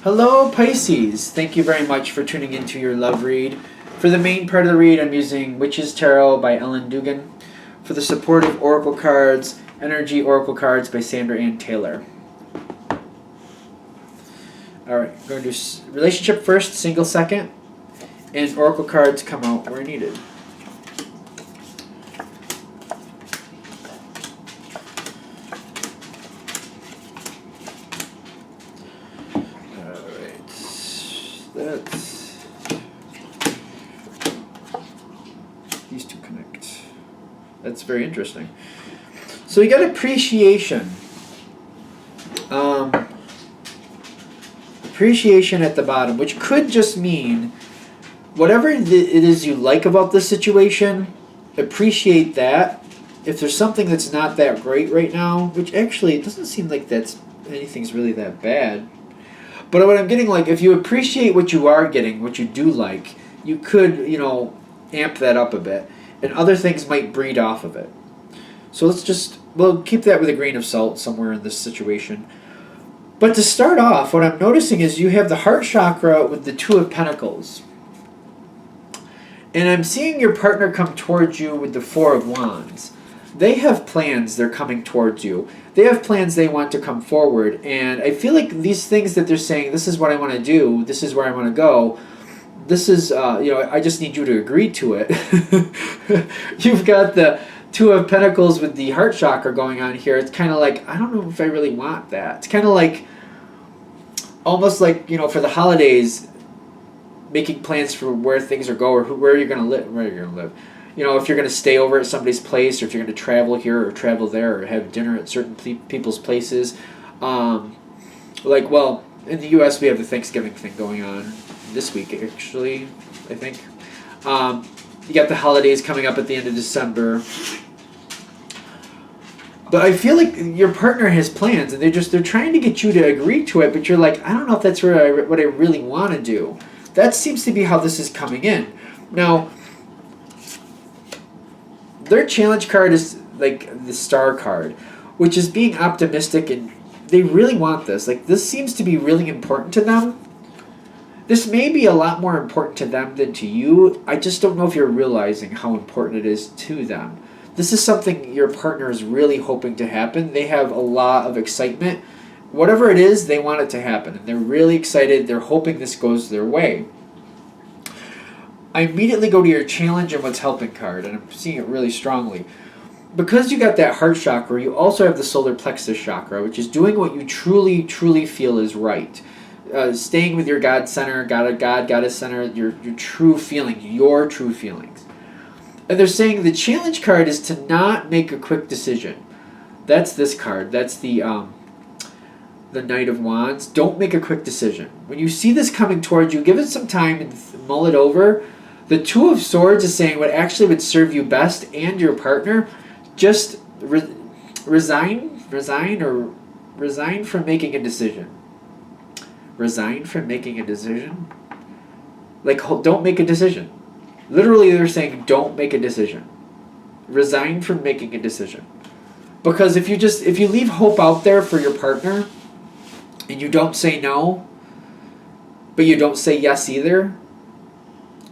Hello, Pisces. Thank you very much for tuning into your love read. For the main part of the read, I'm using Witch's Tarot by Ellen Dugan. For the supportive oracle cards, Energy Oracle cards by Sandra Ann Taylor. Alright, we're going to do relationship first, single second, and oracle cards come out where needed. These two connect. That's very interesting. So we got appreciation. Appreciation at the bottom, which could just mean whatever it is you like about the situation, appreciate that. If there's something that's not that great right now, which actually it doesn't seem like anything's really that bad. But what I'm getting, like, if you appreciate what you are getting, what you do like, you could, amp that up a bit. And other things might breed off of it. So we'll keep that with a grain of salt somewhere in this situation. But to start off, what I'm noticing is you have the heart chakra with the Two of Pentacles. And I'm seeing your partner come towards you with the Four of Wands. They have plans, they're coming towards you. They have plans, they want to come forward. And I feel like these things that they're saying, this is what I want to do, this is where I want to go, this is, I just need you to agree to it. You've got the Two of Pentacles with the heart chakra going on here. It's kind of like, I don't know if I really want that. It's kind of like, almost like, for the holidays, making plans for where things are going, or where you're going to live. If you're going to stay over at somebody's place, or if you're going to travel here or travel there, or have dinner at certain people's places. In the U.S. we have the Thanksgiving thing going on this week, actually, I think. You got the holidays coming up at the end of December. But I feel like your partner has plans, and they're trying to get you to agree to it, but you're like, I don't know if that's what I really want to do. That seems to be how this is coming in. Now, their challenge card is like the Star card, which is being optimistic, and they really want this. Like, this seems to be really important to them. This may be a lot more important to them than to you. I just don't know if you're realizing how important it is to them. This is something your partner is really hoping to happen. They have a lot of excitement. Whatever it is, they want it to happen. And they're really excited. They're hoping this goes their way. I immediately go to your challenge and what's helping card, and I'm seeing it really strongly. Because you got that heart chakra, you also have the solar plexus chakra, which is doing what you truly, truly feel is right. Staying with your God center, goddess center, your true feeling, your true feelings. And they're saying the challenge card is to not make a quick decision. That's this card. That's the Knight of Wands. Don't make a quick decision. When you see this coming towards you, give it some time and mull it over. The Two of Swords is saying what actually would serve you best and your partner. Just resign from making a decision. Resign from making a decision? Like, don't make a decision. Literally, they're saying don't make a decision. Resign from making a decision. Because if you leave hope out there for your partner, and you don't say no, but you don't say yes either,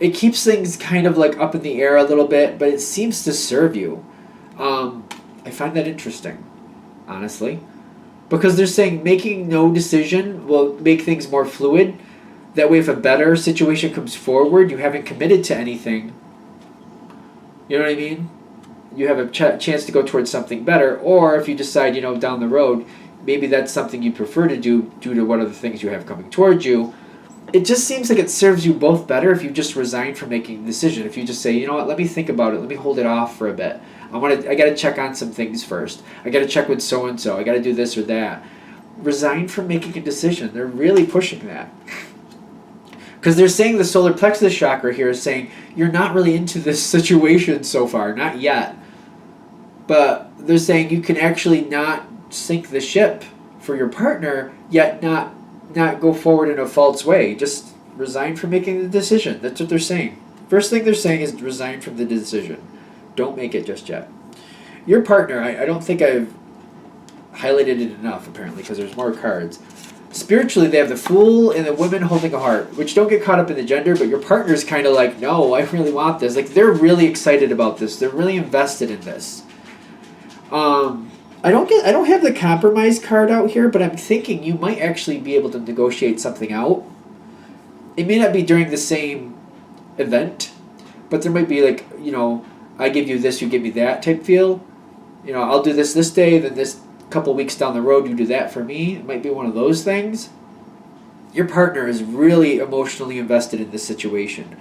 it keeps things kind of like up in the air a little bit, but it seems to serve you. I find that interesting, honestly. Because they're saying making no decision will make things more fluid. That way, if a better situation comes forward, you haven't committed to anything. You know what I mean? You have a chance to go towards something better. Or if you decide, down the road, maybe that's something you prefer to do due to what other things you have coming towards you. It just seems like it serves you both better if you just resign from making a decision. If you just say, let me think about it. Let me hold it off for a bit. I got to check on some things first. I got to check with so-and-so. I got to do this or that. Resign from making a decision. They're really pushing that. Because they're saying the solar plexus chakra here is saying you're not really into this situation so far. Not yet. But they're saying you can actually not sink the ship for your partner, yet not go forward in a false way. Just resign from making the decision. That's what they're saying. First thing they're saying is resign from the decision. Don't make it just yet. Your partner, I don't think I've highlighted it enough, apparently, because there's more cards. Spiritually, they have the Fool and the Woman holding a heart, which don't get caught up in the gender, but your partner's kind of like, no, I really want this. Like, they're really excited about this. They're really invested in this. I don't have the compromise card out here, but I'm thinking you might actually be able to negotiate something out. It may not be during the same event, but there might be like, I give you this, you give me that type feel. I'll do this day, then this couple weeks down the road you do that for me. It might be one of those things. Your partner is really emotionally invested in this situation.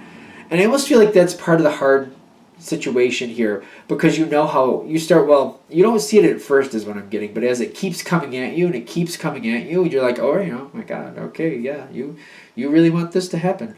And I almost feel like that's part of the hard situation here, because how you start, you don't see it at first is what I'm getting, but as it keeps coming at you and it keeps coming at you, you're like, oh, my God, okay, yeah, you really want this to happen.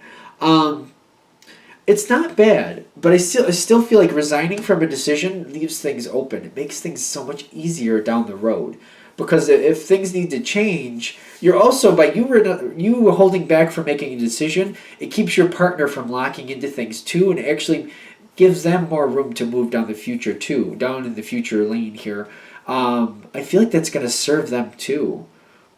It's not bad, but I still feel like resigning from a decision leaves things open. It makes things so much easier down the road, because if things need to change, you're also, by you holding back from making a decision, it keeps your partner from locking into things too, and it actually gives them more room to move down in the future lane here. I feel like that's going to serve them too.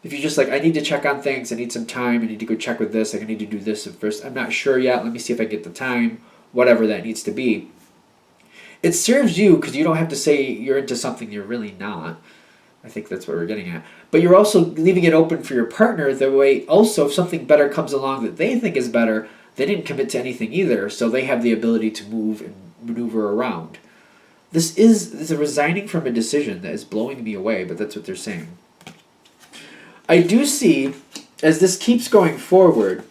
If you're just like, I need to check on things, I need some time, I need to go check with this, I need to do this at first, I'm not sure yet, let me see if I get the time, whatever that needs to be. It serves you because you don't have to say you're into something you're really not. I think that's what we're getting at. But you're also leaving it open for your partner, the way also if something better comes along that they think is better, they didn't commit to anything either, so they have the ability to move and maneuver around. This is a resigning from a decision that is blowing me away, but that's what they're saying. I do see, as this keeps going forward,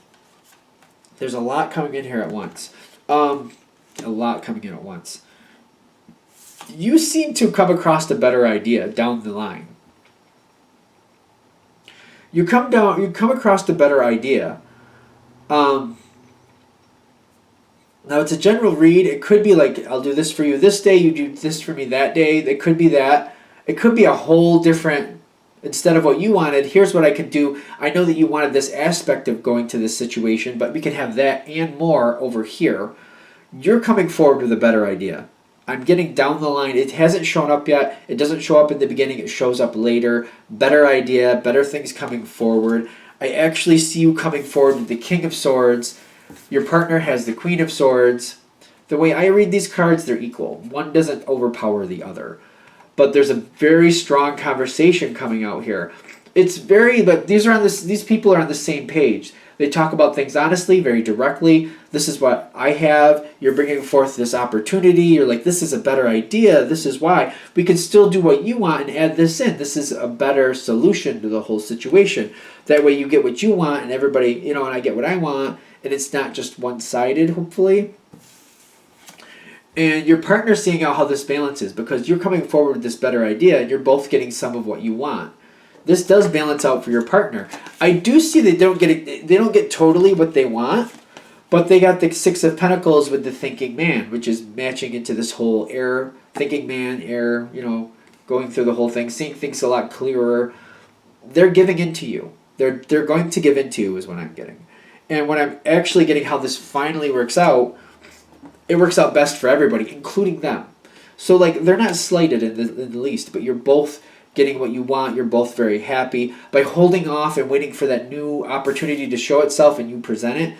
there's a lot coming in here at once. You seem to come across a better idea down the line. You come across a better idea. Now it's a general read. It could be like, I'll do this for you this day, you do this for me that day. It could be that. It could be a whole different, instead of what you wanted, here's what I could do. I know that you wanted this aspect of going to this situation, but we can have that and more over here. You're coming forward with a better idea. I'm getting down the line. It hasn't shown up yet. It doesn't show up in the beginning. It shows up later. Better idea, better things coming forward. I actually see you coming forward with the King of Swords. Your partner has the Queen of Swords. The way I read these cards, they're equal. One doesn't overpower the other. But there's a very strong conversation coming out here. But these people are on the same page. They talk about things honestly, very directly. This is what I have. You're bringing forth this opportunity. You're like, this is a better idea. This is why. We can still do what you want and add this in. This is a better solution to the whole situation. That way you get what you want and everybody, and I get what I want. And it's not just one-sided, hopefully. And your partner's seeing out how this balances, because you're coming forward with this better idea and you're both getting some of what you want. This does balance out for your partner. I do see they don't get totally what they want, but they got the Six of Pentacles with the Thinking Man, which is matching into this whole air, Thinking Man, air, going through the whole thing, seeing things a lot clearer. They're giving in to you. They're going to give in to you is what I'm getting. And when I'm actually getting how this finally works out, it works out best for everybody, including them. So they're not slighted in the least, but you're both getting what you want. You're both very happy. By holding off and waiting for that new opportunity to show itself and you present it,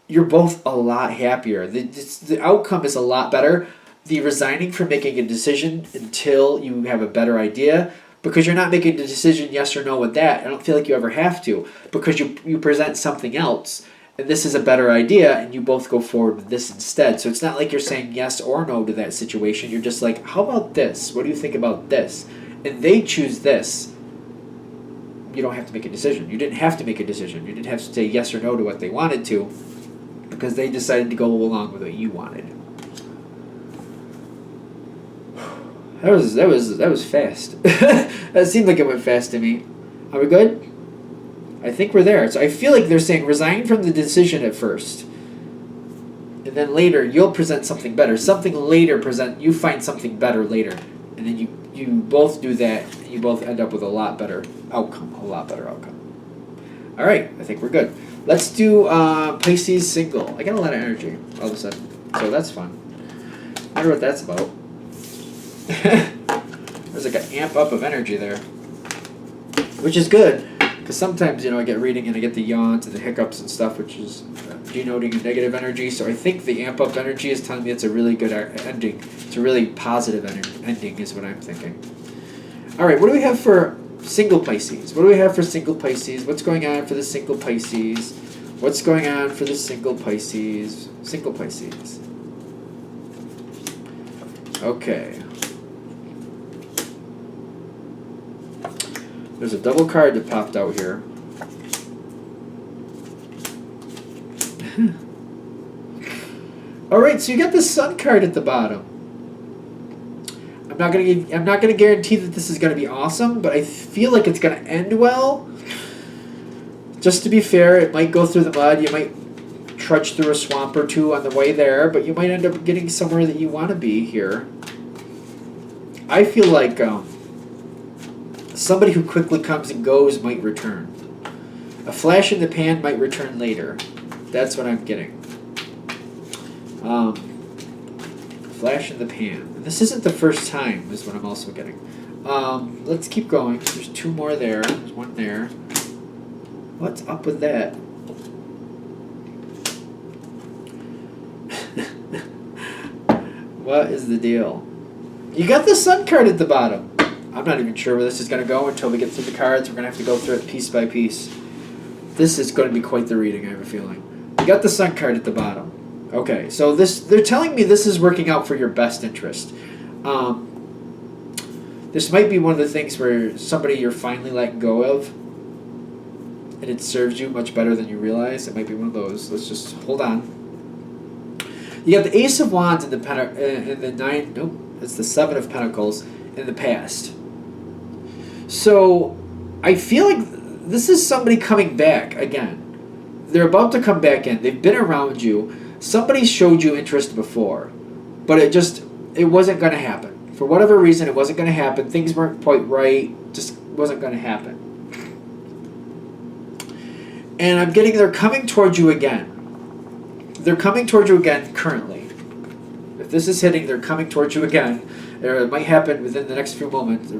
you're both a lot happier. The outcome is a lot better. The resigning from making a decision until you have a better idea, because you're not making the decision yes or no with that. I don't feel like you ever have to, because you present something else. And this is a better idea, and you both go forward with this instead. So it's not like you're saying yes or no to that situation. You're just like, how about this? What do you think about this? And they choose this. You don't have to make a decision. You didn't have to make a decision. You didn't have to say yes or no to what they wanted to, because they decided to go along with what you wanted. That was fast. That seemed like it went fast to me. Are we good? I think we're there. So I feel like they're saying resign from the decision at first. And then later you'll present something better. You find something better later. And then you both do that. And you both end up with a lot better outcome. All right, I think we're good. Let's do Pisces single. I got a lot of energy all of a sudden. So that's fun. I wonder what that's about. There's like an amp up of energy there. Which is good. Because sometimes, I get reading and I get the yawns and the hiccups and stuff, which is denoting a negative energy. So I think the amp up energy is telling me it's a really good ending. It's a really positive ending is what I'm thinking. All right, what do we have for single Pisces? What do we have for single Pisces? What's going on for the single Pisces? What's going on for the single Pisces? Single Pisces. Okay. There's a double card that popped out here. All right, so you got the Sun card at the bottom. I'm not gonna guarantee that this is gonna be awesome, but I feel like it's gonna end well. Just to be fair, it might go through the mud. You might trudge through a swamp or two on the way there, but you might end up getting somewhere that you want to be here. I feel like somebody who quickly comes and goes might return. A flash in the pan might return later. That's what I'm getting. Flash in the pan. This isn't the first time, is what I'm also getting. Let's keep going. There's two more there. There's one there. What's up with that? What is the deal? You got the Sun card at the bottom. I'm not even sure where this is going to go until we get through the cards. We're going to have to go through it piece by piece. This is going to be quite the reading, I have a feeling. You got the Sun card at the bottom. Okay, so they're telling me this is working out for your best interest. This might be one of the things where somebody you're finally letting go of, and it serves you much better than you realize. It might be one of those. Let's just hold on. You got the Ace of Wands in the nine. Nope, it's the Seven of Pentacles in the past. So I feel like this is somebody coming back again. They're about to come back in. They've been around you. Somebody showed you interest before, but it wasn't going to happen. For whatever reason, it wasn't going to happen. Things weren't quite right. Just wasn't going to happen. And I'm getting they're coming towards you again. They're coming towards you again currently. If this is hitting, they're coming towards you again. It might happen within the next few moments.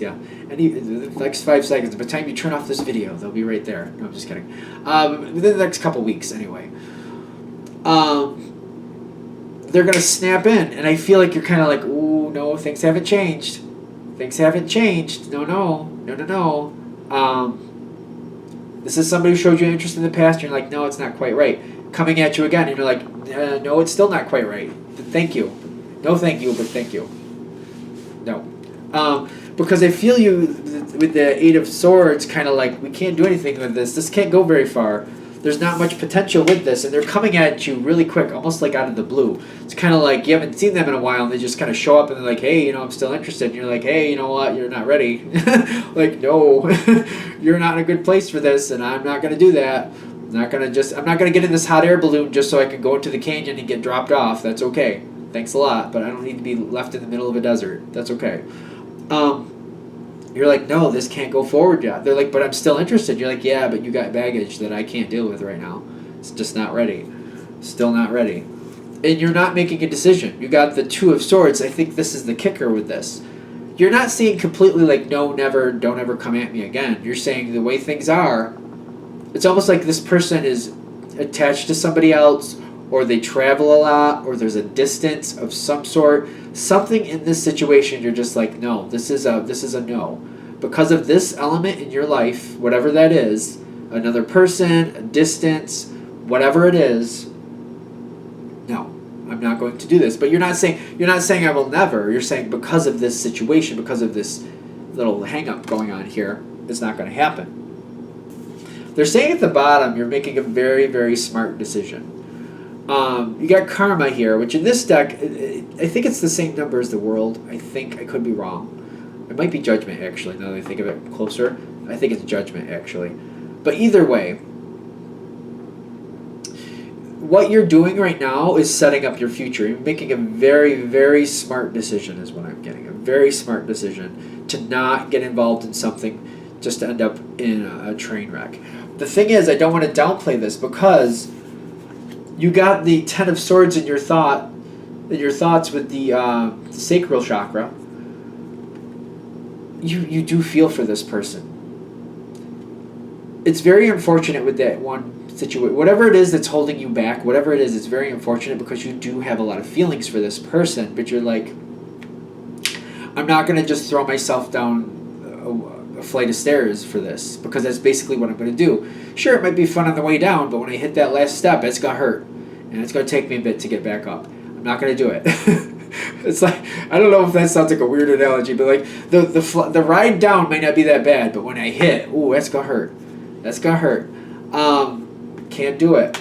Yeah. And the next 5 seconds. By the time you turn off this video, they'll be right there. No, I'm just kidding. Within the next couple weeks, anyway. They're going to snap in. And I feel like you're kind of like, ooh, no, things haven't changed. Things haven't changed. No. This is somebody who showed you interest in the past. And you're like, no, it's not quite right. Coming at you again. And you're like, no, it's still not quite right. Thank you. No thank you, but thank you. No. Because I feel you with the Eight of Swords kind of like, we can't do anything with this. This can't go very far. There's not much potential with this. And they're coming at you really quick, almost like out of the blue. It's kind of like you haven't seen them in a while and they just kind of show up and they're like, hey, I'm still interested. And you're like, hey, you know what? You're not ready. Like, no, you're not in a good place for this and I'm not going to do that. I'm not going to get in this hot air balloon just so I can go into the canyon and get dropped off. That's okay. Thanks a lot, but I don't need to be left in the middle of a desert. That's okay. You're like, no, this can't go forward yet. They're like, but I'm still interested. You're like, yeah, but you got baggage that I can't deal with right now. It's just not ready. Still not ready. And you're not making a decision. You got the Two of Swords. I think this is the kicker with this. You're not saying completely like, no, never, don't ever come at me again. You're saying the way things are, it's almost like this person is attached to somebody else, or they travel a lot, or there's a distance of some sort. Something in this situation, you're just like, no, this is a no. Because of this element in your life, whatever that is, another person, a distance, whatever it is, no, I'm not going to do this. But you're not saying I will never. You're saying because of this situation, because of this little hang up going on here, it's not going to happen. They're saying at the bottom, you're making a very, very smart decision. You got Karma here, which in this deck, I think it's the same number as the World. I think. I could be wrong. It might be Judgment, actually, now that I think of it closer. I think it's Judgment, actually. But either way, what you're doing right now is setting up your future. You're making a very, very smart decision is what I'm getting. A very smart decision to not get involved in something just to end up in a train wreck. The thing is, I don't want to downplay this because you got the Ten of Swords in your thoughts with the sacral chakra. You do feel for this person. it's very unfortunate with that one situation. Whatever it is that's holding you back, whatever it is, it's very unfortunate because you do have a lot of feelings for this person, but you're like, I'm not going to just throw myself down a flight of stairs for this, because that's basically what I'm going to do. Sure, it might be fun on the way down, but when I hit that last step, it's going to hurt. And it's going to take me a bit to get back up. I'm not going to do it. It's like, I don't know if that sounds like a weird analogy, but like the ride down might not be that bad, but when I hit, ooh, that's going to hurt. That's going to hurt. Can't do it.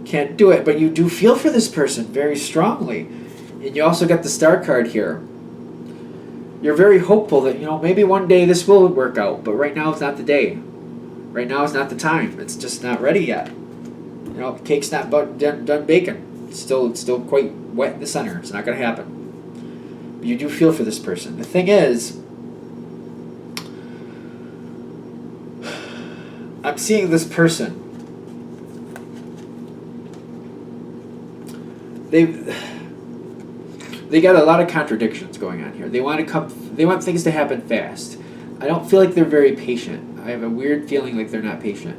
Can't do it. But you do feel for this person very strongly. And you also got the Star card here. You're very hopeful that, maybe one day this will work out, but right now it's not the day. Right now is not the time. It's just not ready yet. The cake's not done baking. It's still quite wet in the center. It's not going to happen. But you do feel for this person. The thing is, I'm seeing this person. They got a lot of contradictions going on here. They want things to happen fast. I don't feel like they're very patient. I have a weird feeling like they're not patient.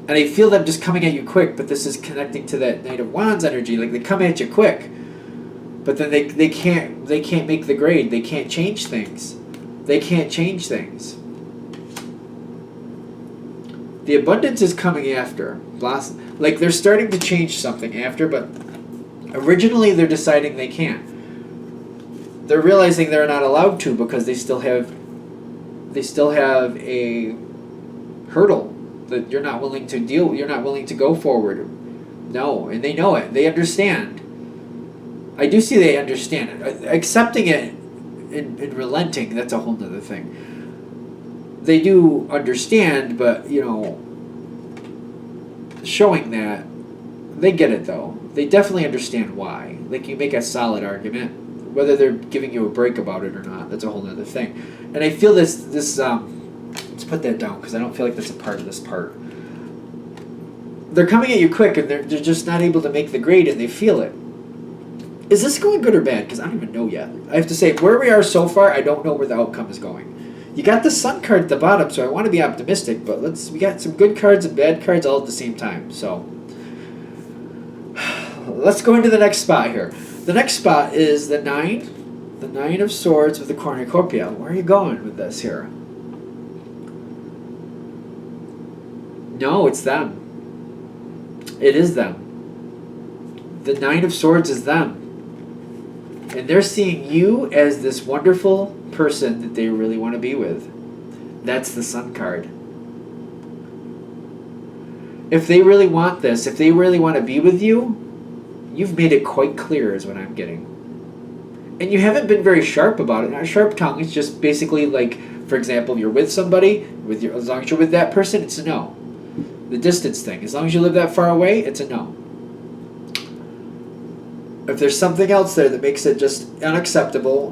And I feel them just coming at you quick, but this is connecting to that Knight of Wands energy. Like, they come at you quick, but then they can't make the grade. They can't change things. They can't change things. The abundance is coming after. Like, they're starting to change something after, but originally they're deciding they can't. They're realizing they're not allowed to because they still have a hurdle that you're not willing to you're not willing to go forward. No, and they know it. They understand. I do see they understand it. Accepting it and relenting, that's a whole nother thing. They do understand, but, showing that, they get it though. They definitely understand why. Like, you make a solid argument. Whether they're giving you a break about it or not, that's a whole other thing. And I feel this let's put that down because I don't feel like that's a part of this part. They're coming at you quick and they're just not able to make the grade, and they feel it. Is this going good or bad? Because I don't even know yet. I have to say, where we are so far, I don't know where the outcome is going. You got the Sun card at the bottom, so I want to be optimistic, but we got some good cards and bad cards all at the same time. So let's go into the next spot here. The next spot is the Nine of Swords with the cornucopia. Where are you going with this here? No, it's them. It is them. The Nine of Swords is them. And they're seeing you as this wonderful person that they really want to be with. That's the Sun card. If they really want this, if they really want to be with you, you've made it quite clear is what I'm getting. And you haven't been very sharp about it. Not sharp tongue. It's just basically like, for example, you're with somebody, as long as you're with that person, it's a no. The distance thing. As long as you live that far away, it's a no. If there's something else there that makes it just unacceptable,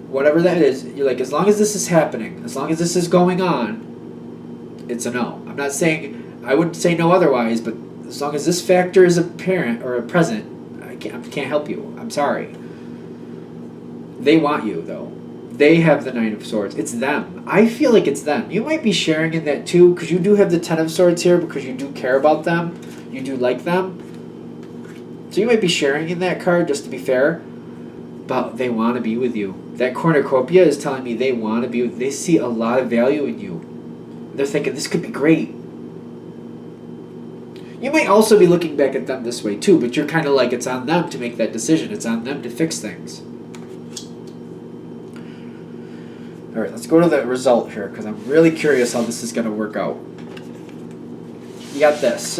whatever that is, you're like, as long as this is happening, as long as this is going on, it's a no. I'm not saying, I wouldn't say no otherwise, but as long as this factor is apparent or present, I can't help you. I'm sorry. They want you, though. They have the Nine of Swords. It's them. I feel like it's them. You might be sharing in that too, because you do have the Ten of Swords here, because you do care about them. You do like them. So you might be sharing in that card, just to be fair. But they want to be with you. That cornucopia is telling me they want to be with you. They see a lot of value in you. They're thinking, this could be great. You might also be looking back at them this way too, but you're kind of like, it's on them to make that decision. It's on them to fix things. All right, let's go to the result here, because I'm really curious how this is going to work out. You got this.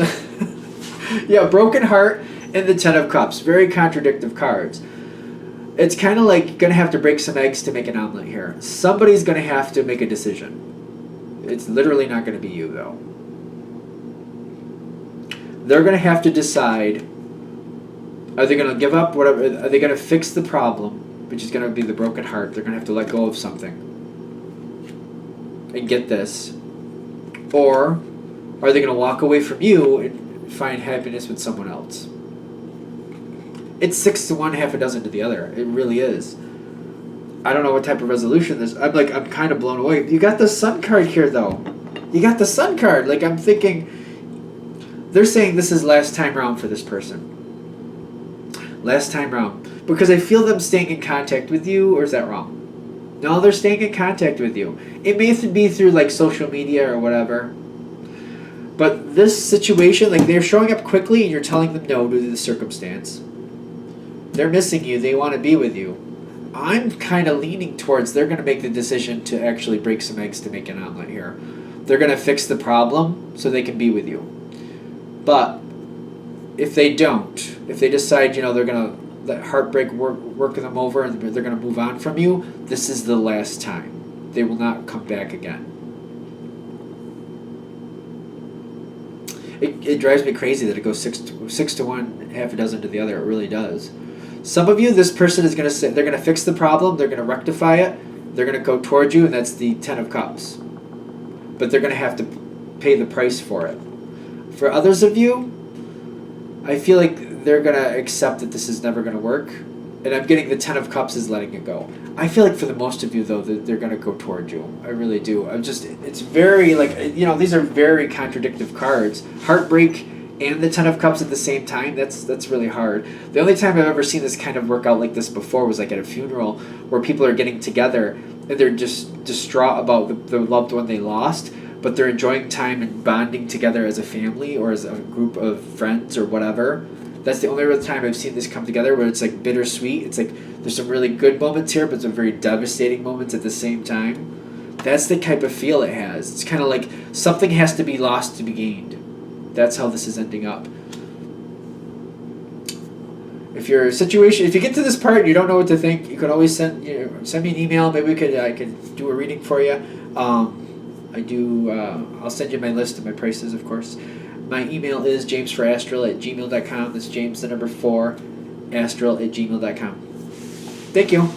Yeah, Broken Heart and the Ten of Cups. Very contradictory cards. It's kind of like you're going to have to break some eggs to make an omelet here. Somebody's going to have to make a decision. It's literally not going to be you, though. They're going to have to decide, are they going to give up? Whatever? Are they going to fix the problem, which is going to be the broken heart? They're going to have to let go of something and get this. Or are they going to walk away from you and find happiness with someone else? It's 6 to 1, half a dozen to the other. It really is. I don't know what type of resolution this. I'm kind of blown away. You got the Sun card here, though. You got the Sun card. Like, I'm thinking, they're saying this is last time round for this person. Last time round. Because I feel them staying in contact with you, or is that wrong? No, they're staying in contact with you. It may be through, like, social media or whatever. But this situation, like, they're showing up quickly and you're telling them no due to the circumstance. They're missing you. They want to be with you. I'm kind of leaning towards they're going to make the decision to actually break some eggs to make an omelet here. They're going to fix the problem so they can be with you. But if they don't, if they decide, they're going to let heartbreak work them over and they're going to move on from you, this is the last time. They will not come back again. It drives me crazy that it goes 6 to 1, half a dozen to the other. It really does. Some of you, this person is going to say, they're going to fix the problem, they're going to rectify it, they're going to go towards you, and that's the 10 of Cups. But they're going to have to pay the price for it. For others of you, I feel like they're going to accept that this is never going to work. And I'm getting the 10 of Cups is letting it go. I feel like for the most of you, though, they're going to go toward you. I really do. It's very, these are very contradictory cards. Heartbreak and the 10 of Cups at the same time, that's really hard. The only time I've ever seen this kind of work out like this before was like at a funeral where people are getting together and they're just distraught about the loved one they lost, but they're enjoying time and bonding together as a family or as a group of friends or whatever. That's the only other time I've seen this come together where it's like bittersweet. It's like there's some really good moments here, but some very devastating moments at the same time. That's the type of feel it has. It's kind of like something has to be lost to be gained. That's how this is ending up. If your situation, if you get to this part and you don't know what to think, you can always send me an email. Maybe I could do a reading for you. I'll send you my list of my prices, of course. My email is jamesforastral@gmail.com. That's James, the number 4, astral@gmail.com. Thank you.